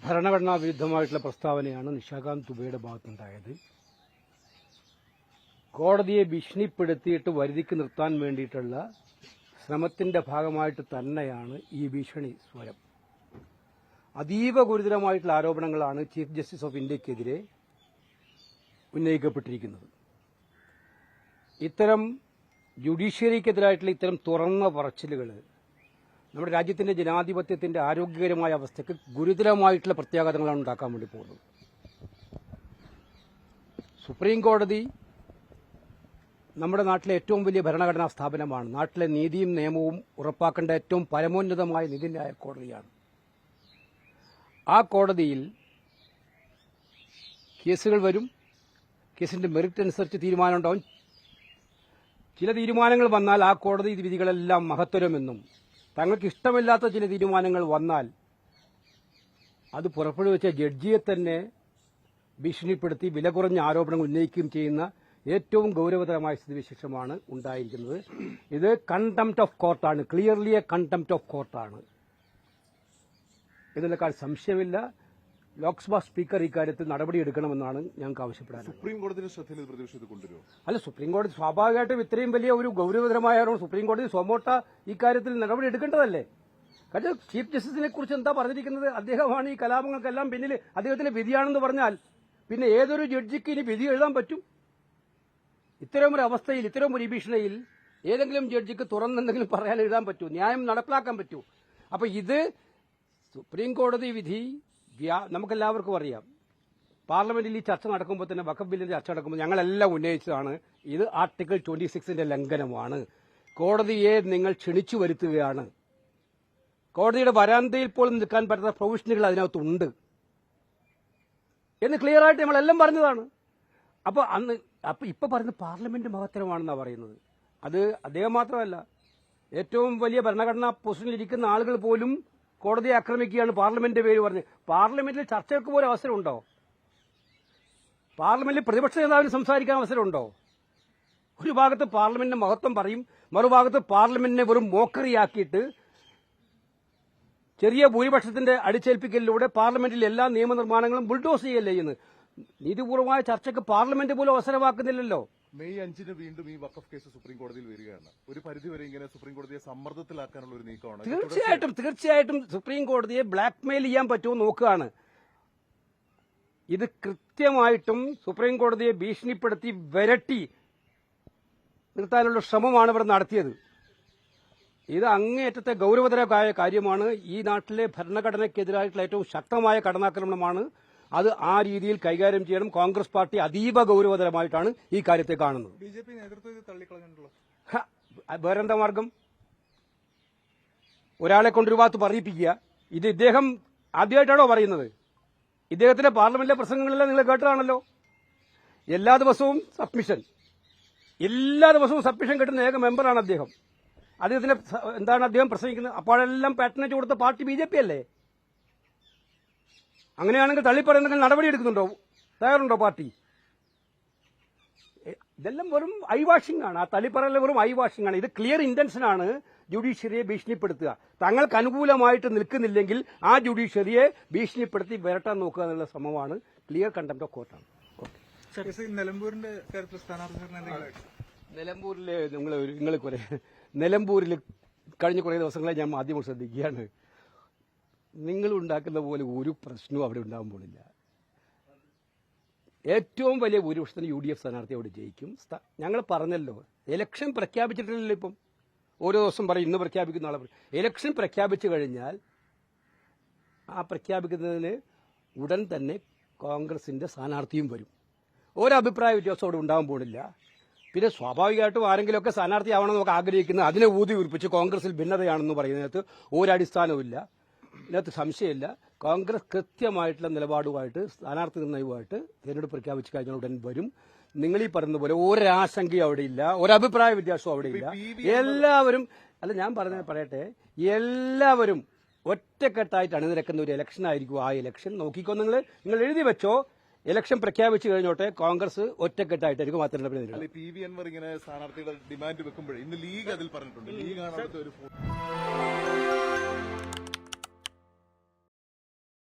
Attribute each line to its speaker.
Speaker 1: ഭരണഘടനാ വിരുദ്ധമായിട്ടുള്ള പ്രസ്താവനയാണ് നിശാകാന്ത് ദുബെയുടെ ഭാഗത്തുണ്ടായത്. കോടതിയെ ഭീഷണിപ്പെടുത്തിയിട്ട് വരുതിക്ക് നിർത്താൻ വേണ്ടിയിട്ടുള്ള ശ്രമത്തിന്റെ ഭാഗമായിട്ട് തന്നെയാണ് ഈ ഭീഷണി സ്വരം. അതീവ ഗുരുതരമായിട്ടുള്ള ആരോപണങ്ങളാണ് ചീഫ് ജസ്റ്റിസ് ഓഫ് ഇന്ത്യക്കെതിരെ ഉന്നയിക്കപ്പെട്ടിരിക്കുന്നത്. ഇത്തരം ജുഡീഷ്യറിക്കെതിരായിട്ടുള്ള ഇത്തരം തുറന്ന പറച്ചിലുകൾ നമ്മുടെ രാജ്യത്തിന്റെ ജനാധിപത്യത്തിന്റെ ആരോഗ്യകരമായ അവസ്ഥയ്ക്ക് ഗുരുതരമായിട്ടുള്ള പ്രത്യാഘാതങ്ങളാണ് ഉണ്ടാക്കാൻ വേണ്ടി പോകുന്നത്. സുപ്രീം കോടതി നമ്മുടെ നാട്ടിലെ ഏറ്റവും വലിയ ഭരണഘടനാ സ്ഥാപനമാണ്. നാട്ടിലെ നീതിയും നിയമവും ഉറപ്പാക്കേണ്ട ഏറ്റവും പരമോന്നതമായ നീതിന്യായ കോടതിയാണ്. ആ കോടതിയിൽ കേസുകൾ വരും. കേസിന്റെ മെറിറ്റ് അനുസരിച്ച് തീരുമാനമുണ്ടാവും. ചില തീരുമാനങ്ങൾ വന്നാൽ ആ കോടതി വിധികളെല്ലാം മഹത്തരമെന്നും തങ്ങൾക്ക് ഇഷ്ടമില്ലാത്ത ചില തീരുമാനങ്ങൾ വന്നാൽ അത് പുറപ്പെടുവിച്ച ജഡ്ജിയെ തന്നെ ഭീഷണിപ്പെടുത്തി വില കുറഞ്ഞ ആരോപണങ്ങൾ ഉന്നയിക്കുകയും ചെയ്യുന്ന ഏറ്റവും ഗൌരവതരമായ സ്ഥിതിവിശേഷമാണ് ഉണ്ടായിരിക്കുന്നത്. ഇത് കണ്ടംപ്റ്റ് ഓഫ് കോർട്ടാണ്. ക്ലിയർലി എ കണ്ടംപ്റ്റ് ഓഫ് കോർട്ടാണ് എന്നതിനേക്കാൾ സംശയമില്ല. ലോക്സഭാ സ്പീക്കർ ഇക്കാര്യത്തിൽ നടപടിയെടുക്കണമെന്നാണ് ഞങ്ങൾക്ക് ആവശ്യപ്പെടാൻ.
Speaker 2: സുപ്രീം കോടതിയുടെ ശ്രദ്ധയിൽ പ്രതിപക്ഷത്ത് കൊണ്ടുവരുമോ?
Speaker 1: അല്ല, സുപ്രീം കോടതി സ്വാഭാവികമായിട്ടും ഇത്രയും വലിയ ഒരു ഗൌരവതരമായ സുപ്രീം കോടതി സ്വമോട്ട ഇക്കാര്യത്തിൽ നടപടി എടുക്കേണ്ടതല്ലേ? കാരണം ചീഫ് ജസ്റ്റിസിനെ കുറിച്ച് എന്താ പറഞ്ഞിരിക്കുന്നത്? അദ്ദേഹമാണ് ഈ കലാപങ്ങൾക്കെല്ലാം പിന്നിൽ, അദ്ദേഹത്തിന്റെ വിധിയാണെന്ന് പറഞ്ഞാൽ പിന്നെ ഏതൊരു ജഡ്ജിക്ക് ഇനി വിധി എഴുതാൻ പറ്റും? ഇത്തരമൊരു അവസ്ഥയിൽ, ഇത്തരം ഒരു ഭീഷണിയിൽ ഏതെങ്കിലും ജഡ്ജിക്ക് തുറന്നെന്തെങ്കിലും പറയാൻ എഴുതാൻ പറ്റൂ? ന്യായം നടപ്പിലാക്കാൻ പറ്റൂ? അപ്പൊ ഇത് സുപ്രീം കോടതി വിധി നമുക്കെല്ലാവർക്കും അറിയാം. പാർലമെന്റിൽ ഈ ചർച്ച നടക്കുമ്പോൾ തന്നെ, വഖഫ് ബില്ലിന്റെ ചർച്ച നടക്കുമ്പോൾ ഞങ്ങളെല്ലാം ഉന്നയിച്ചതാണ്, ഇത് ആർട്ടിക്കിൾ 26 ലംഘനമാണ്. കോടതിയെ നിങ്ങൾ ക്ഷണിച്ചു വരുത്തുകയാണ്. കോടതിയുടെ വരാന്തയിൽ പോലും നിൽക്കാൻ പറ്റുന്ന പ്രൊവിഷനുകൾ അതിനകത്തുണ്ട് എന്ന് ക്ലിയറായിട്ട് നമ്മളെല്ലാം പറഞ്ഞതാണ്. ഇപ്പൊ പറയുന്നത് പാർലമെന്റ് മഹത്തരമാണെന്നാണ് പറയുന്നത്. അത് അദ്ദേഹം മാത്രമല്ല, ഏറ്റവും വലിയ ഭരണഘടനാ പൊസിഷനിൽ ഇരിക്കുന്ന ആളുകൾ പോലും കോടതിയെ ആക്രമിക്കുകയാണ് പാർലമെന്റിന്റെ പേര് പറഞ്ഞ്. പാർലമെന്റിൽ ചർച്ചകൾക്ക് പോലും അവസരമുണ്ടോ? പാർലമെന്റിൽ പ്രതിപക്ഷ നേതാവിന് സംസാരിക്കാൻ അവസരമുണ്ടോ? ഒരു ഭാഗത്ത് പാർലമെന്റിന്റെ മഹത്വം പറയും, മറുഭാഗത്ത് പാർലമെന്റിനെ വെറും മോക്കറിയാക്കിയിട്ട് ചെറിയ ഭൂരിപക്ഷത്തിന്റെ അടിച്ചേൽപ്പിക്കലിലൂടെ പാർലമെന്റിൽ എല്ലാ നിയമനിർമ്മാണങ്ങളും ബുൾഡോസ് ചെയ്യല്ലേ ചെയ്യുന്നത്. നീതിപൂർവമായ ചർച്ചയ്ക്ക് പാർലമെന്റ് പോലും അവസരമാക്കുന്നില്ലല്ലോ.
Speaker 2: മെയ് 5 വീണ്ടും ഈ വഖഫ് കേസ് സുപ്രീം കോടതിയിൽ വരികയാണ്. ഒരു പരിധിവരെ ഇങ്ങനെ സുപ്രീം കോടതിയെ സമ്മർദ്ദത്തിലാക്കാനുള്ള ഒരു നീക്കമാണ്.
Speaker 1: തീർച്ചയായിട്ടും സുപ്രീം കോടതിയെ ബ്ലാക്ക്മെയിൽ ചെയ്യാൻ പറ്റുമോ നോക്കുകയാണ്. ഇത് കൃത്യമായിട്ടും സുപ്രീം കോടതിയെ ഭീഷണിപ്പെടുത്തി വിരട്ടി നിർത്താനുള്ള ശ്രമമാണ് ഇവിടെ നടത്തിയത്. ഇത് അങ്ങേയറ്റത്തെ ഗൌരവതരമായ കാര്യമാണ്. ഈ നാട്ടിലെ ഭരണഘടനയ്ക്കെതിരായിട്ടുള്ള ഏറ്റവും ശക്തമായ കടന്നാക്രമണമാണ്. അത് ആ രീതിയിൽ കൈകാര്യം ചെയ്യണം. കോൺഗ്രസ് പാർട്ടി അതീവ ഗൌരവതരമായിട്ടാണ് ഈ കാര്യത്തെ കാണുന്നത്.
Speaker 2: ബിജെപി നേതൃത്വം തള്ളിക്കളഞ്ഞിട്ടുള്ളൂ.
Speaker 1: വേറെന്താ മാർഗം? ഒരാളെ കൊണ്ടൊരു ഭാഗത്ത് പറയിപ്പിക്കുക. ഇത് ഇദ്ദേഹം ആദ്യമായിട്ടാണോ പറയുന്നത്? ഇദ്ദേഹത്തിന്റെ പാർലമെന്റിലെ പ്രസംഗങ്ങളെല്ലാം നിങ്ങൾ കേട്ടതാണല്ലോ. എല്ലാ ദിവസവും സബ്മിഷൻ കിട്ടുന്ന ഏക മെമ്പറാണ് അദ്ദേഹം. അദ്ദേഹത്തിന്റെ എന്താണ് അദ്ദേഹം പ്രസംഗിക്കുന്നത്? അപ്പോഴെല്ലാം പാറ്റേണേജ് കൊടുത്ത പാർട്ടി ബിജെപി അല്ലേ? അങ്ങനെയാണെങ്കിൽ തള്ളിപ്പറയുന്നെങ്കിൽ നടപടിയെടുക്കുന്നുണ്ടോ? തയ്യാറുണ്ടോ പാർട്ടി? ഇതെല്ലാം വെറും ഐ വാഷിംഗ് ആണ്. ആ തള്ളിപ്പറയൽ വെറും ഐ വാഷിംഗ് ആണ്. ഇത് ക്ലിയർ ഇന്റൻഷനാണ് ജുഡീഷ്യറിയെ ഭീഷണിപ്പെടുത്തുക. തങ്ങൾക്ക് അനുകൂലമായിട്ട് നിൽക്കുന്നില്ലെങ്കിൽ ആ ജുഡീഷ്യറിയെ ഭീഷണിപ്പെടുത്തി വരട്ടാൻ നോക്കുക എന്നുള്ള ശ്രമമാണ്. ക്ലിയർ കണ്ടംപ്റ്റ് ഓഫ് കോർട്ടാണ്. നിലമ്പൂരിൽ കഴിഞ്ഞ കുറേ ദിവസങ്ങളെ ഞാൻ മാധ്യമം ശ്രദ്ധിക്കുകയാണ്. നിങ്ങൾ ഉണ്ടാക്കുന്ന പോലെ ഒരു പ്രശ്നവും അവിടെ ഉണ്ടാകാൻ പോണില്ല. ഏറ്റവും വലിയ ഭൂരിപക്ഷത്തിന് UDF സ്ഥാനാർത്ഥി അവിടെ ജയിക്കും. ഞങ്ങൾ പറഞ്ഞല്ലോ, ഇലക്ഷൻ പ്രഖ്യാപിച്ചിട്ടില്ലല്ലോ. ഇപ്പം ഓരോ ദിവസം പറയും ഇന്ന് പ്രഖ്യാപിക്കുന്ന ആളെ. ഇലക്ഷൻ പ്രഖ്യാപിച്ചു കഴിഞ്ഞാൽ ആ പ്രഖ്യാപിക്കുന്നതിന് ഉടൻ തന്നെ കോൺഗ്രസിന്റെ സ്ഥാനാർത്ഥിയും വരും. ഒരഭിപ്രായ വ്യത്യാസം അവിടെ ഉണ്ടാകാൻ പോണില്ല. പിന്നെ സ്വാഭാവികമായിട്ടും ആരെങ്കിലുമൊക്കെ സ്ഥാനാർത്ഥിയാവണമെന്ന് നമുക്ക് ആഗ്രഹിക്കുന്നത് അതിനെ ഊതി ഉറപ്പിച്ച് കോൺഗ്രസിൽ ഭിന്നതയാണെന്ന് പറയുന്നതിനകത്ത് ഒരടിസ്ഥാനവുമില്ല. ഇതിനകത്ത് സംശയമില്ല. കോൺഗ്രസ് കൃത്യമായിട്ടുള്ള നിലപാടുമായിട്ട് സ്ഥാനാർത്ഥി നിർണ്ണയവുമായിട്ട് തിരഞ്ഞെടുപ്പ് പ്രഖ്യാപിച്ചു കഴിഞ്ഞാൽ ഉടൻ വരും. നിങ്ങൾ ഈ പറയുന്ന പോലെ ഒരാശങ്കയും അവിടെ ഇല്ല, ഒരഭിപ്രായ വ്യത്യാസവും അവിടെ ഇല്ല. എല്ലാവരും ഞാൻ പറയട്ടെ, എല്ലാവരും ഒറ്റക്കെട്ടായിട്ട് അണിനിരക്കുന്ന ഒരു ഇലക്ഷൻ ആയിരിക്കും ആ ഇലക്ഷൻ. നോക്കിക്കോ, നിങ്ങൾ എഴുതി വെച്ചോ. ഇലക്ഷൻ പ്രഖ്യാപിച്ചു കഴിഞ്ഞോട്ടെ, കോൺഗ്രസ് ഒറ്റക്കെട്ടായിട്ടായിരിക്കും ആ തെരഞ്ഞെടുപ്പിൽ.
Speaker 2: PV അൻവർ ഇങ്ങനെ സ്ഥാനാർത്ഥിയുടെ ഡിമാൻഡ് വെക്കുമ്പോഴേ ഇന്ന് ലീഗ് അതിൽ പറഞ്ഞിട്ടുണ്ട്. ലീഗാണ് ഒരു